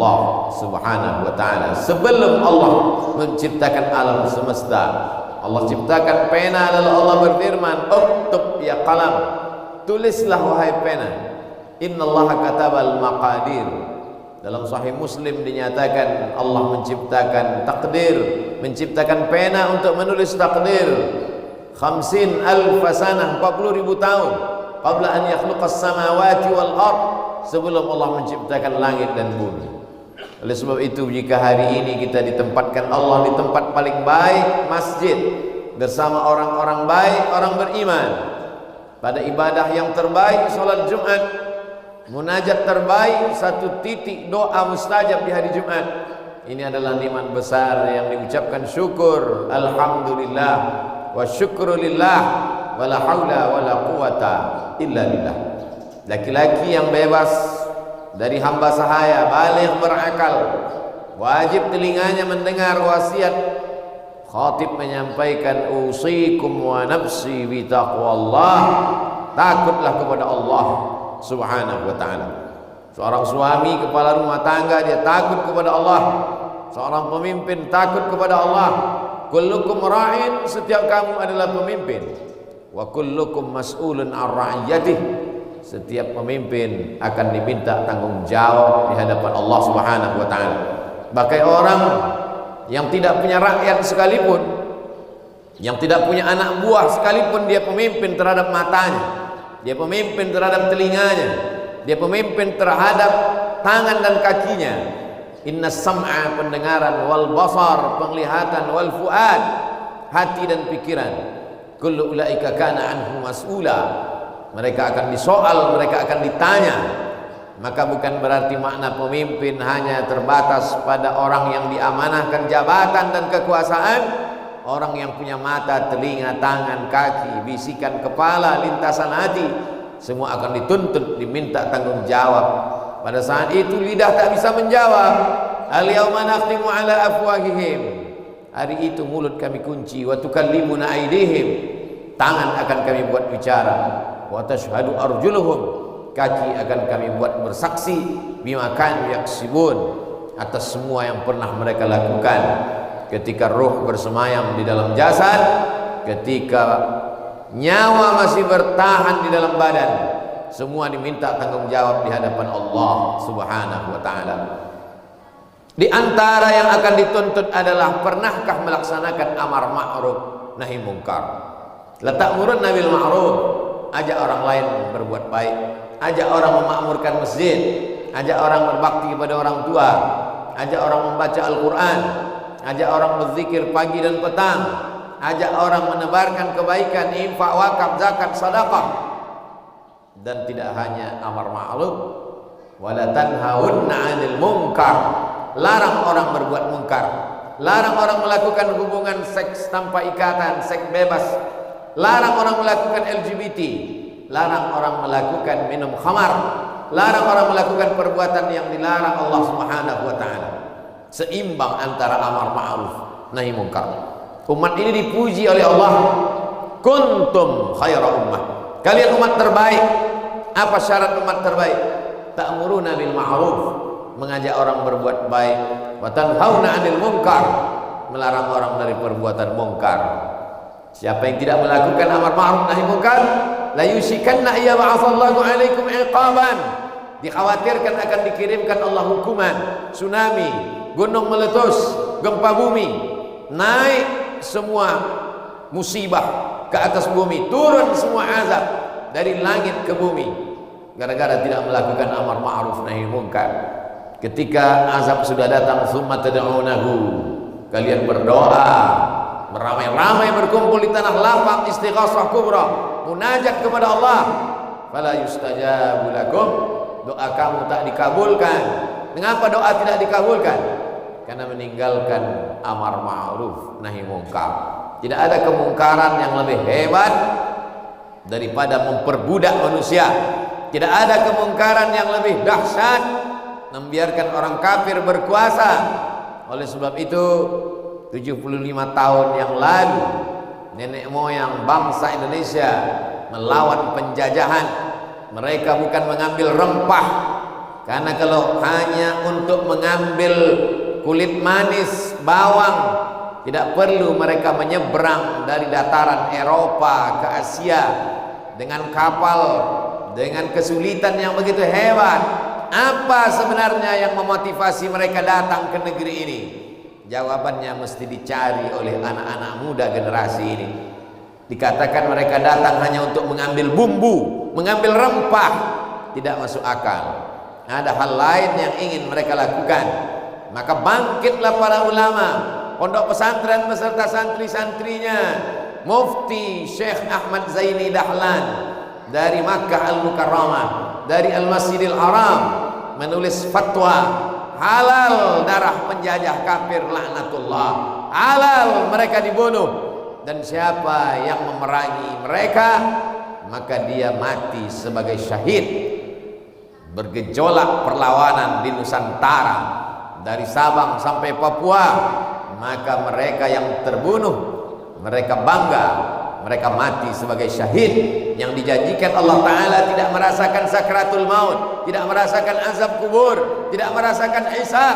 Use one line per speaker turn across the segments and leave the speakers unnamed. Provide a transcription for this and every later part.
Allah Subhanahu wa ta'ala. Sebelum Allah menciptakan alam semesta, Allah ciptakan pena, lalu Allah berfirman, "Uktub ya qalam." Tulislah wahai pena. Innallaha katabal maqadir. Dalam Sahih Muslim dinyatakan Allah menciptakan takdir, menciptakan pena untuk menulis takdir. 50,000 sanah, 40.000 tahun qabla an yakhluqas samawati wal ard, sebelum Allah menciptakan langit dan bumi. Oleh sebab itu, jika hari ini kita ditempatkan Allah di tempat paling baik, masjid, bersama orang-orang baik, orang beriman, pada ibadah yang terbaik, salat Jumat, munajat terbaik, satu titik doa mustajab di hari Jumat, ini adalah nikmat besar yang diucapkan syukur. Alhamdulillah wa syukrulillah wa la haula wa la quwata illa billah. Laki-laki yang bebas dari hamba sahaya, baligh berakal, wajib telinganya mendengar wasiat khatib menyampaikan, usikum wa nafsi bi taqwallah. Takutlah kepada Allah Subhanahu wa ta'ala. Seorang suami, kepala rumah tangga, dia takut kepada Allah. Seorang pemimpin takut kepada Allah. Kullukum ra'in, setiap kamu adalah pemimpin. Wa kullukum mas'ulun an ra'iyatih, setiap pemimpin akan diminta tanggung jawab di hadapan Allah Subhanahu wa ta'ala. Bahkan orang yang tidak punya rakyat sekalipun, yang tidak punya anak buah sekalipun, dia pemimpin terhadap matanya, dia pemimpin terhadap telinganya, dia pemimpin terhadap tangan dan kakinya. Inna sam'a, pendengaran, wal basar, penglihatan, wal fuad, hati dan pikiran, kullu ulaika kana anhu mas'ula, mereka akan disoal, mereka akan ditanya. Maka bukan berarti makna pemimpin hanya terbatas pada orang yang diamanahkan jabatan dan kekuasaan. Orang yang punya mata, telinga, tangan, kaki, bisikan kepala, lintasan hati, semua akan dituntut, diminta tanggung jawab. Pada saat itu lidah tak bisa menjawab. Al-yawma nakhtimu ala afwahihim, hari itu mulut kami kunci. Wa tukallimuna aydihim, tangan akan kami buat bicara. Wa tashhadu arjuluhum, kaki akan kami buat bersaksi, bima kanu yaksibun, atas semua yang pernah mereka lakukan. Ketika ruh bersemayam di dalam jasad, ketika nyawa masih bertahan di dalam badan, semua diminta tanggung jawab di hadapan Allah Subhanahu wa ta'ala. Di antara yang akan dituntut adalah, pernahkah melaksanakan amar ma'ruf nahi mungkar? La ta'murunna bil ma'ruf, ajak orang lain berbuat baik, ajak orang memakmurkan masjid, ajak orang berbakti kepada orang tua, ajak orang membaca Al-Quran, ajak orang berzikir pagi dan petang, ajak orang menebarkan kebaikan, infak, wakaf, zakat, sedekah. Dan tidak hanya amar ma'ruf, wala tanhaunna 'anil munkar, larang orang berbuat mungkar, larang orang melakukan hubungan seks tanpa ikatan, seks bebas, larang orang melakukan LGBT, larang orang melakukan minum khamar, larang orang melakukan perbuatan yang dilarang Allah Subhanahu wa ta'ala. Seimbang antara amar ma'ruf nahi mungkar. Umat ini dipuji oleh Allah, kuntum khaira ummah, kalian umat terbaik. Apa syarat umat terbaik? Ta'muruna bil ma'ruf, mengajak orang berbuat baik, wa tanhauna 'anil munkar, melarang orang dari perbuatan mungkar. Siapa yang tidak melakukan amar ma'ruf nahi mungkar, la yushikanna ya ba'atsallahu 'alaikum iqaban, dikhawatirkan akan dikirimkan Allah hukuman, tsunami, gunung meletus, gempa bumi, naik semua musibah ke atas bumi, turun semua azab dari langit ke bumi, gara-gara tidak melakukan amar ma'ruf nahi munkar. Ketika azab sudah datang, summa tad'unahu, kalian berdoa, beramai-ramai berkumpul di tanah lapang, istighasah kubra, munajat kepada Allah, fala yustajabu lakum, doa kamu tak dikabulkan. Mengapa doa tidak dikabulkan? Karena meninggalkan amar ma'ruf nahi munkar. Tidak ada kemungkaran yang lebih hebat daripada memperbudak manusia. Tidak ada kemungkaran yang lebih dahsyat membiarkan orang kafir berkuasa. Oleh sebab itu, 75 tahun yang lalu, nenek moyang bangsa Indonesia melawan penjajahan. Mereka bukan mengambil rempah, Karena kalau hanya untuk mengambil kulit manis, bawang, tidak perlu mereka menyeberang dari dataran Eropa ke Asia dengan kapal, dengan kesulitan yang begitu hebat. Apa sebenarnya yang memotivasi mereka datang ke negeri ini? Jawabannya mesti dicari oleh anak-anak muda generasi ini. Dikatakan mereka datang hanya untuk mengambil bumbu, mengambil rempah, tidak masuk akal. Ada hal lain yang ingin mereka lakukan. Maka bangkitlah para ulama, pondok pesantren beserta santri-santrinya. Mufti Syekh Ahmad Zaini Dahlan dari Makkah Al-Mukarramah, dari Al-Masjidil Haram, menulis fatwa halal darah penjajah kafir laknatullah, halal mereka dibunuh, dan siapa yang memerangi mereka maka dia mati sebagai syahid. Bergejolak perlawanan di Nusantara dari Sabang sampai Papua, maka mereka yang terbunuh mereka bangga, mereka mati sebagai syahid yang dijanjikan Allah Ta'ala tidak merasakan sakratul maut, tidak merasakan azab kubur, tidak merasakan hisab,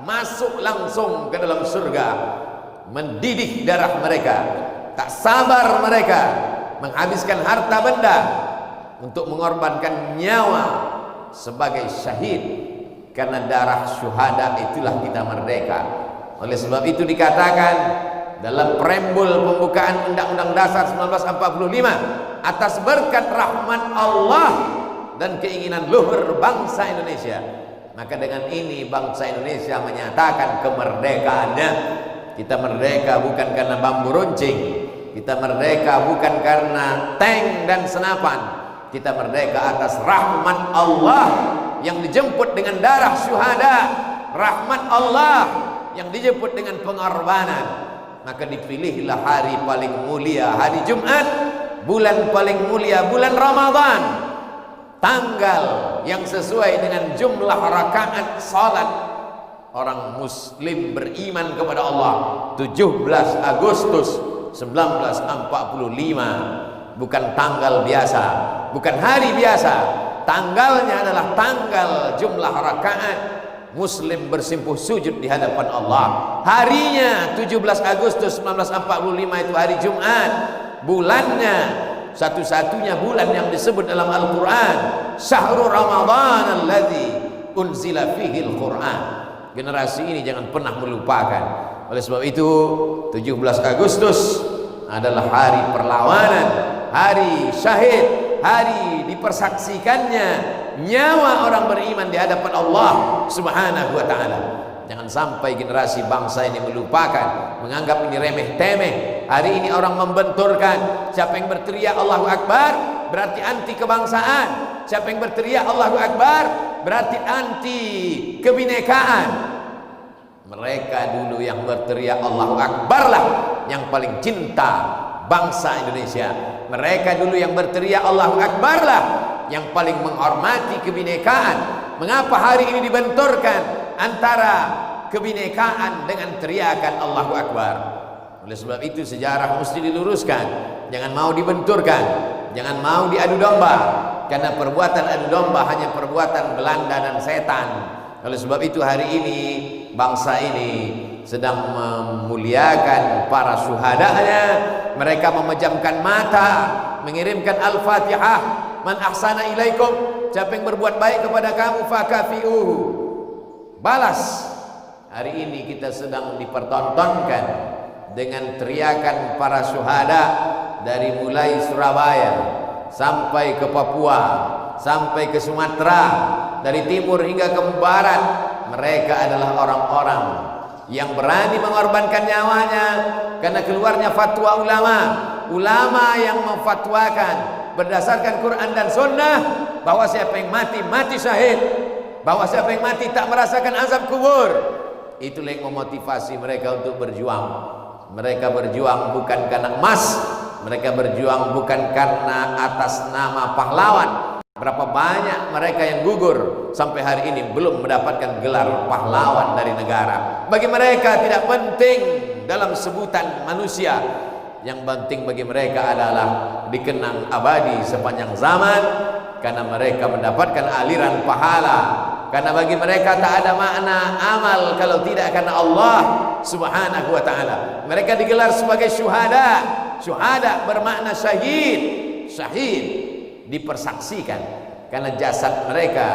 masuk langsung ke dalam surga. Mendidih darah mereka, tak sabar mereka menghabiskan harta benda untuk mengorbankan nyawa sebagai syahid. Karena darah syuhada itulah kita merdeka. Oleh sebab itu dikatakan dalam preambul pembukaan Undang-Undang Dasar 1945, atas berkat rahmat Allah dan keinginan luhur bangsa Indonesia, maka dengan ini bangsa Indonesia menyatakan kemerdekaannya. Kita merdeka bukan karena bambu runcing, kita merdeka bukan karena tank dan senapan, kita merdeka atas rahmat Allah yang dijemput dengan darah syuhada, rahmat Allah yang dijemput dengan pengorbanan. Maka dipilihlah hari paling mulia, hari Jumat, bulan paling mulia, bulan Ramadan, tanggal yang sesuai dengan jumlah rakaat salat orang muslim beriman kepada Allah, 17 Agustus 1945. Bukan tanggal biasa, bukan hari biasa. Tanggalnya adalah tanggal jumlah rakaat muslim bersimpuh sujud di hadapan Allah. Harinya 17 Agustus 1945 itu hari Jumat. Bulannya satu-satunya bulan yang disebut dalam Al-Quran, Syahrul Ramadan alladzi unzila fihi Al-Quran. Generasi ini jangan pernah melupakan. Oleh sebab itu 17 Agustus adalah hari perlawanan, hari syahid, hari dipersaksikannya nyawa orang beriman di hadapan Allah Subhanahu wa ta'ala. Jangan sampai generasi bangsa ini melupakan, menganggap ini remeh-temeh. Hari ini orang membenturkan, siapa yang berteriak Allahu Akbar berarti anti kebangsaan, siapa yang berteriak Allahu Akbar berarti anti kebinekaan. Mereka dulu yang berteriak Allahu Akbar lah yang paling cinta bangsa Indonesia. Mereka dulu yang berteriak Allahu Akbar lah yang paling menghormati kebinekaan. Mengapa hari ini dibenturkan antara kebinekaan dengan teriakan Allahu Akbar? Oleh sebab itu sejarah mesti diluruskan. Jangan mau dibenturkan, jangan mau diadu domba, karena perbuatan adu domba hanya perbuatan Belanda dan setan. Oleh sebab itu hari ini bangsa ini sedang memuliakan para syuhadanya. Mereka memejamkan mata, mengirimkan Al-Fatihah, man ahsana ilaikum, siapa yang berbuat baik kepada kamu fakafi'uhu, balas. Hari ini kita sedang dipertontonkan dengan teriakan para syuhada dari mulai Surabaya sampai ke Papua, sampai ke Sumatera, dari timur hingga ke barat. Mereka adalah orang-orang yang berani mengorbankan nyawanya karena keluarnya fatwa ulama yang memfatwakan berdasarkan Quran dan Sunnah bahwa siapa yang mati, mati syahid, bahwa siapa yang mati tak merasakan azab kubur. Itulah yang memotivasi mereka untuk berjuang. Mereka berjuang bukan karena emas, mereka berjuang bukan karena atas nama pahlawan. Berapa banyak mereka yang gugur sampai hari ini belum mendapatkan gelar pahlawan dari negara. Bagi mereka tidak penting dalam sebutan manusia. Yang penting bagi mereka adalah dikenang abadi sepanjang zaman, karena mereka mendapatkan aliran pahala Karena bagi mereka tak ada makna amal kalau tidak karena Allah Subhanahu wa ta'ala. Mereka digelar sebagai syuhada. Syuhada bermakna syahid. Syahid dipersaksikan karena jasad mereka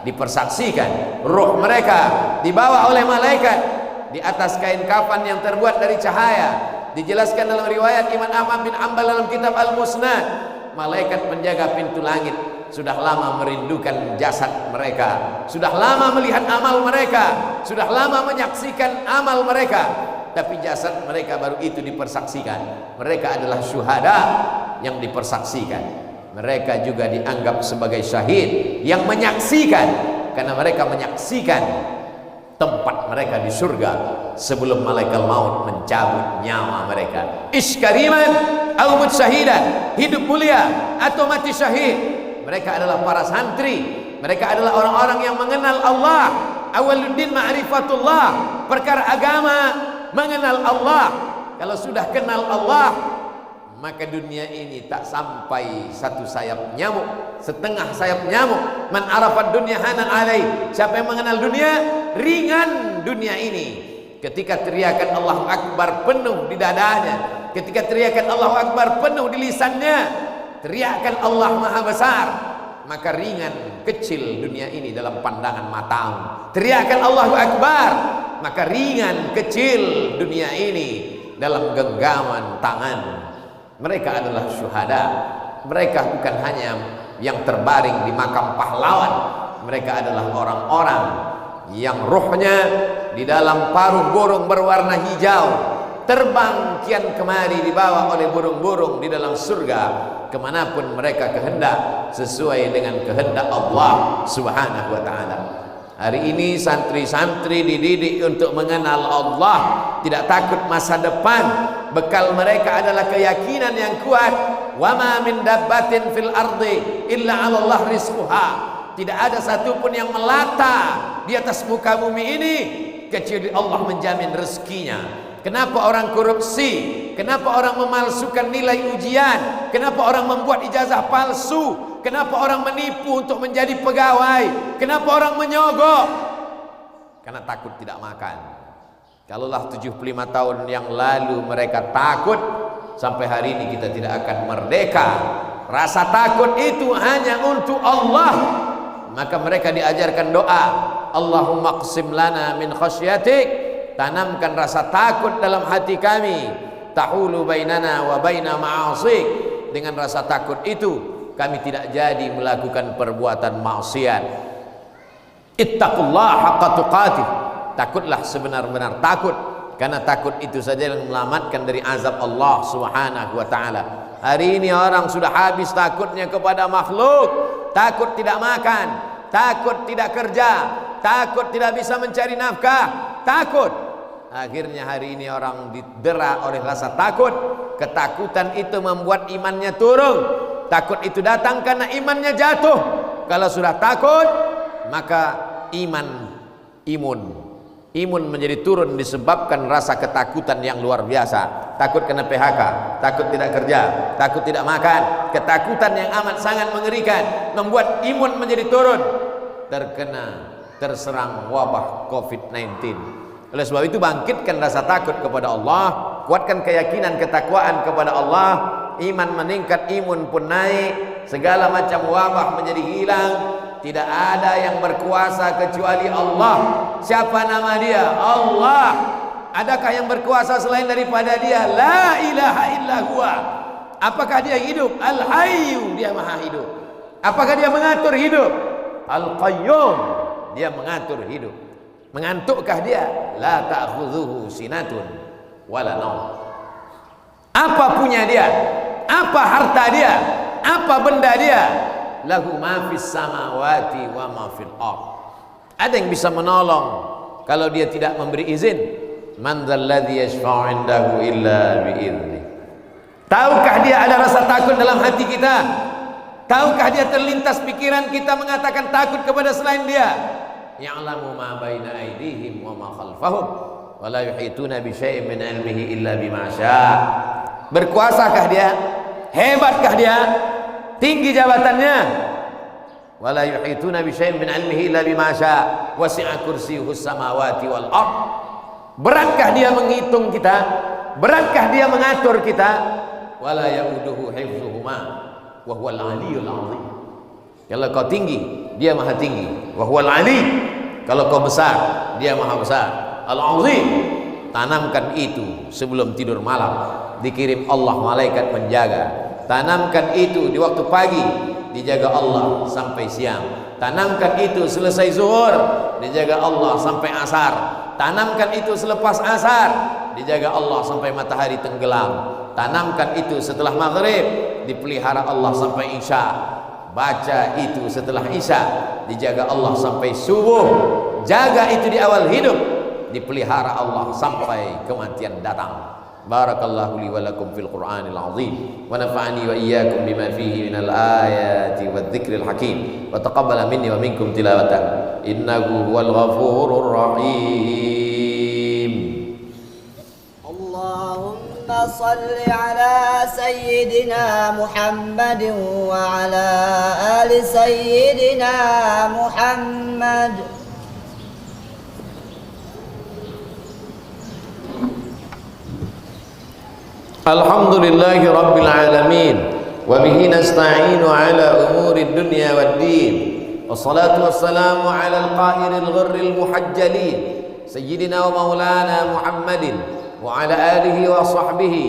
dipersaksikan, ruh mereka dibawa oleh malaikat di atas kain kafan yang terbuat dari cahaya. Dijelaskan dalam riwayat Imam Ahmad bin Hanbal dalam kitab Al-Musnad, malaikat penjaga pintu langit sudah lama merindukan jasad mereka, sudah lama melihat amal mereka, sudah lama menyaksikan amal mereka, tapi jasad mereka baru itu dipersaksikan. Mereka adalah syuhada yang dipersaksikan. Mereka juga dianggap sebagai syahid yang menyaksikan, karena mereka menyaksikan tempat mereka di surga sebelum malaikat maut mencabut nyawa mereka. Iskariman au mutsyahidan, hidup mulia atau mati syahid. Mereka adalah para santri, mereka adalah orang-orang yang mengenal Allah. Awaluddin ma'rifatullah, perkara agama mengenal Allah. Kalau sudah kenal Allah, maka dunia ini tak sampai satu sayap nyamuk, setengah sayap nyamuk. Man arafat dunia hanan alai, siapa yang mengenal dunia, ringan dunia ini. Ketika teriakan Allahu Akbar penuh di dadanya, ketika teriakan Allahu Akbar penuh di lisannya, teriakan Allah Maha Besar, maka ringan kecil dunia ini dalam pandangan matamu. Teriakan Allahu Akbar, maka ringan kecil dunia ini dalam genggaman tangan. Mereka adalah syuhada. Mereka bukan hanya yang terbaring di makam pahlawan. Mereka adalah orang-orang yang ruhnya di dalam paruh burung berwarna hijau, terbang kian kemari dibawa oleh burung-burung di dalam surga kemanapun mereka kehendak, sesuai dengan kehendak Allah Subhanahu wa ta'ala. Hari ini santri-santri dididik untuk mengenal Allah, tidak takut masa depan. Bekal mereka adalah keyakinan yang kuat. Wa ma min dabbatin fil ardi illa 'ala Allah rizquha. Tidak ada satupun yang melata di atas muka bumi ini kecuali Allah menjamin rezekinya. Kenapa orang korupsi? Kenapa orang memalsukan nilai ujian? Kenapa orang membuat ijazah palsu? Kenapa orang menipu untuk menjadi pegawai? Kenapa orang menyogok? Karena takut tidak makan. Kalaulah 75 tahun yang lalu mereka takut, sampai hari ini kita tidak akan merdeka. Rasa takut itu hanya untuk Allah. Maka mereka diajarkan doa, Allahumma qsim lana min khasyatik, tanamkan rasa takut dalam hati kami, tahulu bainana wa baina ma'asik. Dengan rasa takut itu kami tidak jadi melakukan perbuatan maksiat. Ittaqullah haqqa tuqatih, takutlah sebenar-benar takut, karena takut itu saja yang menyelamatkan dari azab Allah Subhanahu wa ta'ala. Hari ini orang sudah habis takutnya kepada makhluk. Takut tidak makan, takut tidak kerja, takut tidak bisa mencari nafkah, takut. Akhirnya hari ini orang didera oleh rasa takut. Ketakutan itu membuat imannya turun. Takut itu datang karena imannya jatuh. Kalau sudah takut, maka imun menjadi turun disebabkan rasa ketakutan yang luar biasa. Takut kena PHK, takut tidak kerja, takut tidak makan. Ketakutan yang amat sangat mengerikan membuat imun menjadi turun, terserang wabah COVID-19. Oleh sebab itu bangkitkan rasa takut kepada Allah, kuatkan keyakinan ketakwaan kepada Allah, iman meningkat, imun pun naik, segala macam wabah menjadi hilang. Tidak ada yang berkuasa kecuali Allah. Siapa nama dia? Allah. Adakah yang berkuasa selain daripada dia? La ilaha illa huwa. Apakah dia hidup? Al-Hayyu, dia maha hidup. Apakah dia mengatur hidup? Al-Qayyum, dia mengatur hidup. Mengantukkah dia? La ta'khudhuhu sinatun wala naum. Apa punya dia? Apa harta dia? Apa benda dia? Lahu ma fis samawati wa ma fil ardh. Ada yang bisa menolong kalau dia tidak memberi izin? Man dzalladzi yashfa'u 'indahu illa bi'idznih. Tahukah dia ada rasa takut dalam hati kita? Tahukah dia terlintas pikiran kita mengatakan takut kepada selain dia? Ya'lamu ma baina aydihim wa ma khalfahum wa la yuhituna bi syai'in min 'ilmihi illa bima syaa'. Berkuasakah dia? Hebatkah dia? Tinggi jabatannya? wa la yuhituna bi syai'in min 'ilmihi illa bima syaa wasi'a kursiyyuhus samawati wal ard. Beratkah dia menghitung kita? Beratkah dia mengatur kita? Wala yauduhu hifdzuhuma wa huwal aliyyul azim. Kalau kau tinggi, dia maha tinggi. Wa huwal ali. Kalau kau besar, dia maha besar. Al-azim. Tanamkan itu sebelum tidur malam, dikirim Allah malaikat penjaga. Tanamkan itu di waktu pagi, dijaga Allah sampai siang. Tanamkan itu selesai zuhur, dijaga Allah sampai asar. Tanamkan itu selepas asar, dijaga Allah sampai matahari tenggelam. Tanamkan itu setelah maghrib, dipelihara Allah sampai isya. Baca itu setelah isya, dijaga Allah sampai subuh. Jaga itu di awal hidup, dipelihara Allah sampai kematian datang. Barakallahu li wa lakum fil Qur'anil azim wa nafa'ani wa iyyakum bima fihi minal ayati wadh-dhikril hakim wa taqabbala minni wa minkum tilawatan innahu huwal ghafurur rahim.
Allahumma salli ala sayyidina Muhammadin wa ala ali sayyidina Muhammad.
Alhamdulillahi rabbil alamin wa bihi nasta'inu ala umuri dunya waddin wassalatu wassalamu ala al-qa'iril ghurril muhajjalin sayyidina wa maulana Muhammadin wa ala alihi wa sahbihi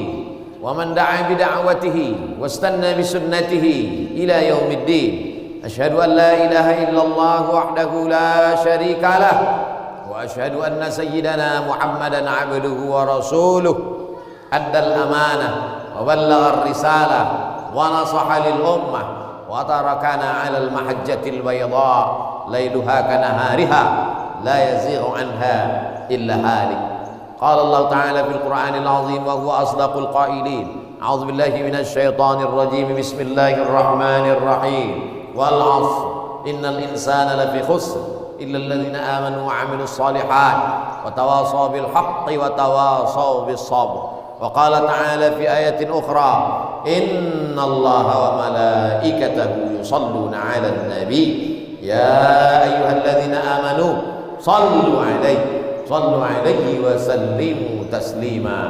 wa man da'a bi da'watihi wastanna bi sunnatihi ila yaumiddin. Asyhadu an la ilaha illallah wahdahu la syarika lah wa asyhadu anna sayyidana Muhammadan 'abduhu wa rasuluh addal amanah wa ballagha ar-risalah wa nasaha lil ummah wa tarakana 'alal mahajjatil bayda lailuha kanahariha la yazighu anha illa halik. Qala Allah ta'ala fil Qur'anil 'azim wa huwa asdaqul qailin. A'udzu billahi minasy syaithanir rajim. Bismillahirrahmanir rahim. Wal 'ashr innal insana lafi khusr illa alladhina amanu wa 'amilus shalihat wa tawasaw bil haqqi wa tawasaw bis sabr. وقال تعالى في آية أخرى إن الله وملائكته يصلون على النبي يا أيها الذين آمنوا صلوا عليه وسلموا تسليما.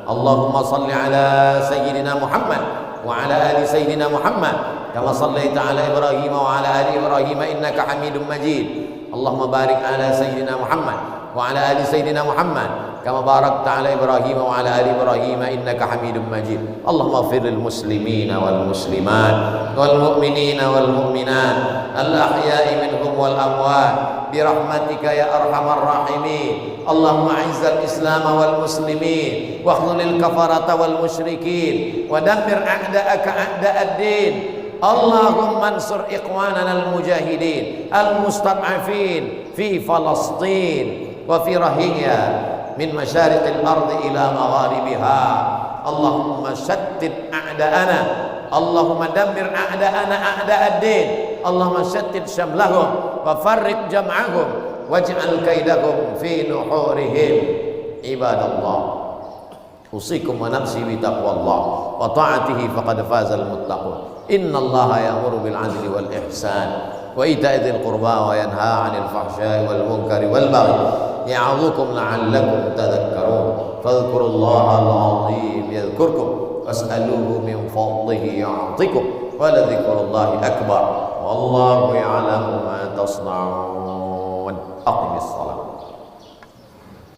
اللهم صل على سيدنا محمد وعلى آل سيدنا محمد كما صليت على إبراهيم وعلى آل إبراهيم إنك حميد مجيد. اللهم بارك على سيدنا محمد وعلى آل سيدنا محمد كما باركت على إبراهيم وعلى آل إبراهيم إنك حميد مجيد. اللهم اغفر للمسلمين والمسلمات والمؤمنين والمؤمنات الأحياء منهم والأموات برحمتك يا أرحم الراحمين. اللهم أعز الإسلام والمسلمين واخذل الكفرة والمشركين ودمر أعداءك أعداء الدين. اللهم انصر إخواننا المجاهدين المستضعفين في فلسطين وفي رهينيا من مشارق الأرض إلى مغاربها. اللهم شتت أعداءنا، اللهم دمر أعداءنا أعداء الدين. اللهم شتت شملهم وفرق جمعهم واجعل كيدهم في نحورهم. عباد الله أوصيكم ونفسي بتقوى الله وطاعته فقد فاز المتقون. إن الله يأمر بالعدل والإحسان وإيتاء ذي القربى وينهى عن الفحشاء والمنكر والبغي يعظكم لعلكم تذكرون. فاذكروا الله العظيم يذكركم واسألوه من فضله يعطكم ولذكر الله أكبر والله يعلم ما تصنعون. أقم الصلاة.